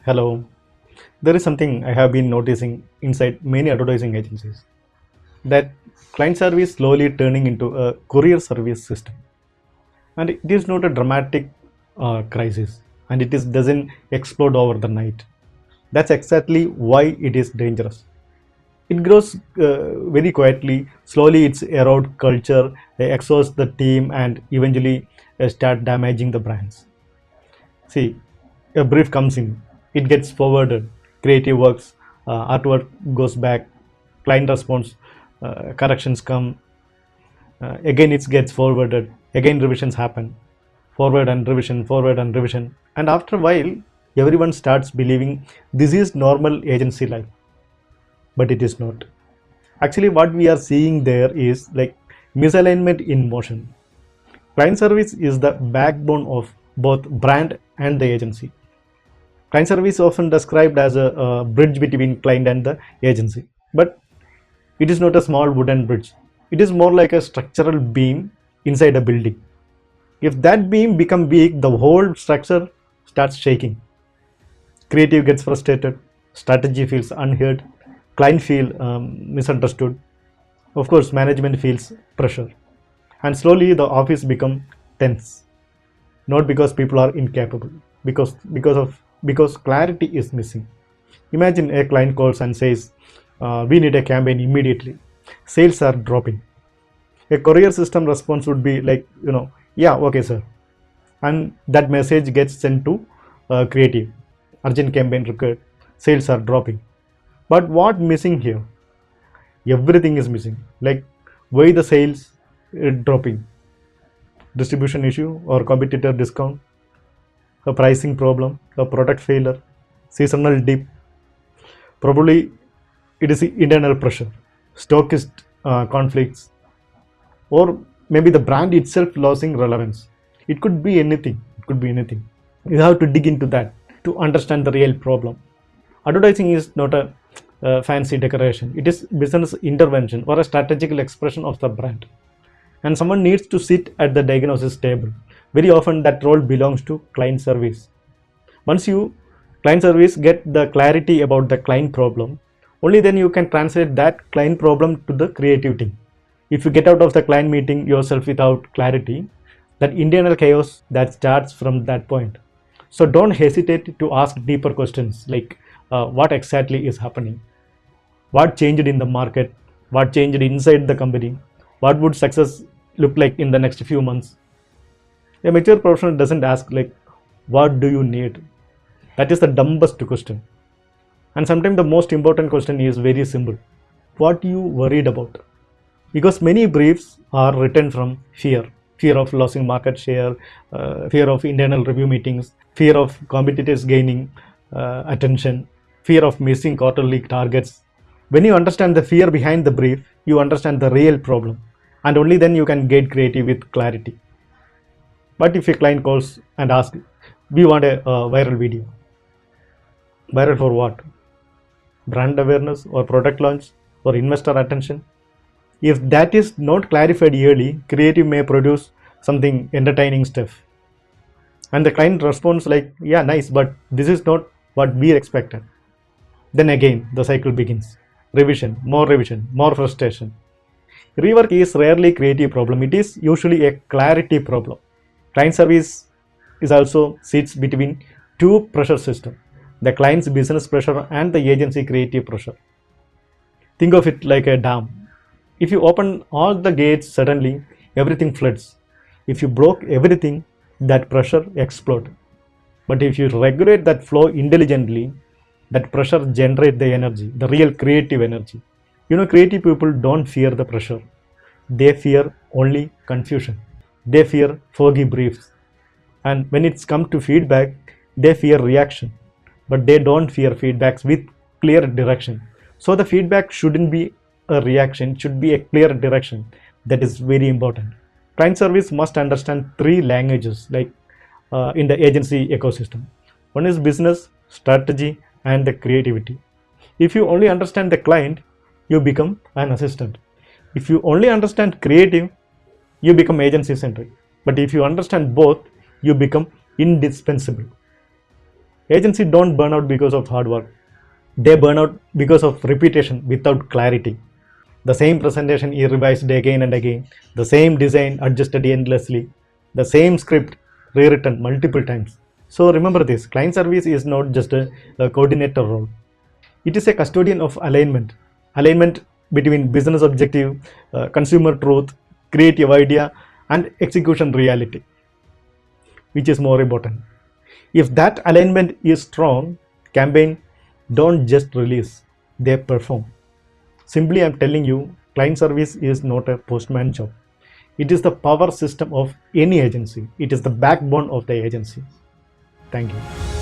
Hello. There is something I have been noticing inside many advertising agencies that client service slowly turning into a courier service system. And it is not a dramatic crisis and it doesn't explode over the night. That's exactly why it is dangerous. It grows very quietly, slowly it's erode culture, exhaust the team and eventually start damaging the brands. See, a brief comes in, it gets forwarded, creative works, artwork goes back, client response, corrections come, again it gets forwarded, again revisions happen, forward and revision. And after a while, everyone starts believing this is normal agency life, but it is not. Actually, what we are seeing there is like misalignment in motion. Client service is the backbone of both brand and the agency. Client service is often described as a bridge between client and the agency, but it is not a small wooden bridge. It is more like a structural beam inside a building. If that beam becomes weak, the whole structure starts shaking. Creative gets frustrated, strategy feels unheard, client feel misunderstood. Of course, management feels pressure, and slowly the office become tense. Not because people are incapable, because clarity is missing. Imagine a client calls and says, "We need a campaign immediately. Sales are dropping." A courier system response would be like, "Yeah, okay, sir," and that message gets sent to creative. Urgent campaign required. Sales are dropping. But what missing here? Everything is missing. Like why the sales dropping? Distribution issue or competitor discount? A pricing problem? A product failure? Seasonal dip? Probably it is internal pressure, stockist conflicts, or maybe the brand itself losing relevance. It could be anything. It could be anything. You have to dig into that to understand the real problem. Advertising is not a fancy decoration. It is business intervention or a strategical expression of the brand. And someone needs to sit at the diagnosis table. Very often that role belongs to client service. Once you client service get the clarity about the client problem, only then you can translate that client problem to the creative team. If you get out of the client meeting yourself without clarity, that internal chaos that starts from that point. So don't hesitate to ask deeper questions like what exactly is happening, what changed in the market, what changed inside the company, what would success look like in the next few months. A mature professional doesn't ask like what do you need. That is the dumbest question. And sometimes the most important question is very simple. What you worried about? Because many briefs are written from fear of losing market share, fear of internal review meetings, fear of competitors gaining attention, fear of missing quarterly targets. When you understand the fear behind the brief, you understand the real problem, and only then you can get creative with clarity. But if a client calls and asks, "We want a viral video," viral for what? Brand awareness or product launch or investor attention? If that is not clarified early, creative may produce something entertaining stuff. And the client responds like, "Yeah, nice, but this is not what we expected." Then again, the cycle begins. Revision, more frustration. Rework is rarely creative problem. It is usually a clarity problem. Client service is also sits between two pressure systems, the client's business pressure and the agency creative pressure. Think of it like a dam. If you open all the gates suddenly, everything floods. If you broke everything, that pressure explodes. But if you regulate that flow intelligently, that pressure generates the energy, the real creative energy. Creative people don't fear the pressure. They fear only confusion. They fear foggy briefs. And when it's come to feedback, they fear reaction. But they don't fear feedbacks with clear direction. So the feedback shouldn't be a reaction, it should be a clear direction. That is very important. Client service must understand three languages like in the agency ecosystem. One is business, strategy, and the creativity. If you only understand the client, you become an assistant. If you only understand creative, you become agency centric. But if you understand both, you become indispensable. Agency don't burn out because of hard work. They burn out because of repetition without clarity. The same presentation is revised again and again, the same design adjusted endlessly, the same script rewritten multiple times. So remember this, client service is not just a coordinator role. It is a custodian of alignment between business objective, consumer truth, creative idea, and execution reality, which is more important. If that alignment is strong, campaign don't just release, they perform. Simply, I'm telling you, client service is not a postman job. It is the power system of any agency. It is the backbone of the agency. Thank you.